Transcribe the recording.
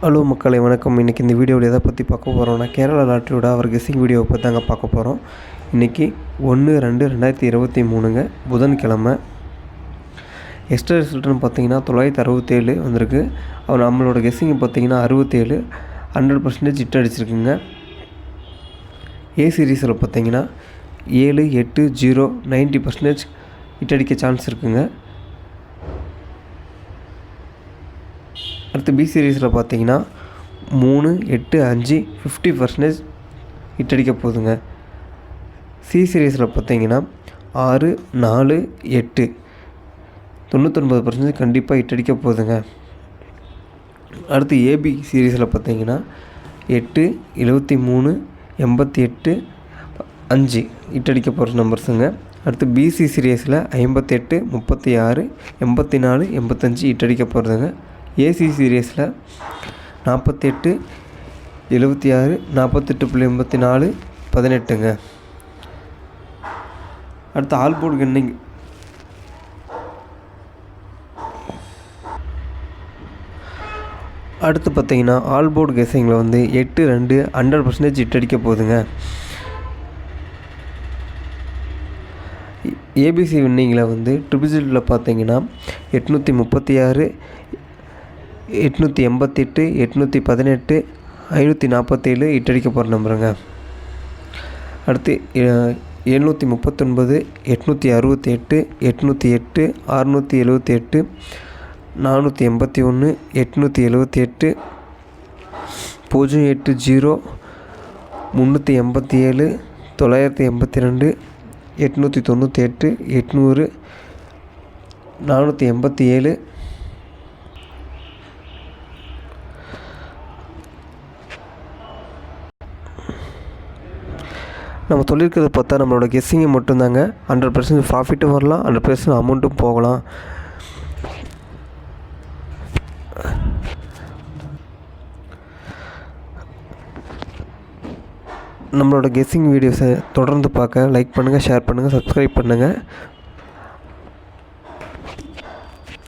Hello மக்களை வணக்கம். இன்றைக்கி இந்த வீடியோவில் எதை பற்றி பார்க்க போகிறோம்னா கேரளா லாட்ரியோட அவர் கெஸ்ஸிங் வீடியோவை பற்றி தாங்க பார்க்க போகிறோம். இன்றைக்கி 1/2/2023 புதன்கிழமை. எக்ஸ்ட்ரா ரிசல்ட்னு பார்த்தீங்கன்னா 967 வந்திருக்கு. அவர் நம்மளோட கெஸ்ஸிங் பார்த்தீங்கன்னா 67 100% ஹிட் அடிச்சிருக்குங்க. ஏ சீரீஸில் பார்த்தீங்கன்னா 7, 8, 0 90% ஹிட் அடிக்க சான்ஸ் இருக்குங்க. அடுத்து பி சீரீஸில் பார்த்தீங்கன்னா 3, 8, 5 50% ஹிட் அடிக்க போகுதுங்க. சி சீரீஸில் பார்த்தீங்கன்னா 6, 4, 8 99% கண்டிப்பாக ஹிட் அடிக்க போகுதுங்க. அடுத்து ஏபி சீரீஸில் பார்த்தீங்கன்னா 8, 73, 88, 5 ஹிட் அடிக்க போகிற நம்பர்ஸுங்க. அடுத்து பிசி சீரீஸில் 58, 36, 84, 85 ஹிட் அடிக்க போகிறதுங்க. ஏசி சீரீஸில் 48, 76, 48.84, 18ங்க. அடுத்து ஆல்போர்ட் கன்னிங் அடுத்து பார்த்தீங்கன்னா ஆல்போர்ட் கெஸ்ஸிங்கில் 8, 2 100% ஹிட் அடிக்க போகுதுங்க. ஏபிசி வின்னிங்கில் ட்ரிபிள் பார்த்தீங்கன்னா 836, 888, 818, 547 ஹிட் அடிக்க போகிற நம்பருங்க. அடுத்து 739, 868, 808, 678, 481, 878, 080, 387, 982, 898, 800, 487. நம்ம சொல்லியிருக்கிறத பார்த்தா நம்மளோட கெஸ்ஸிங்கை மட்டும்தாங்க. 100% ப்ராஃபிட்டும் வரலாம், 100% அமௌண்ட்டும் போகலாம். நம்மளோட கெஸ்ஸிங் வீடியோஸை தொடர்ந்து பார்க்க லைக் பண்ணுங்கள், ஷேர் பண்ணுங்கள், சப்ஸ்கிரைப் பண்ணுங்கள்.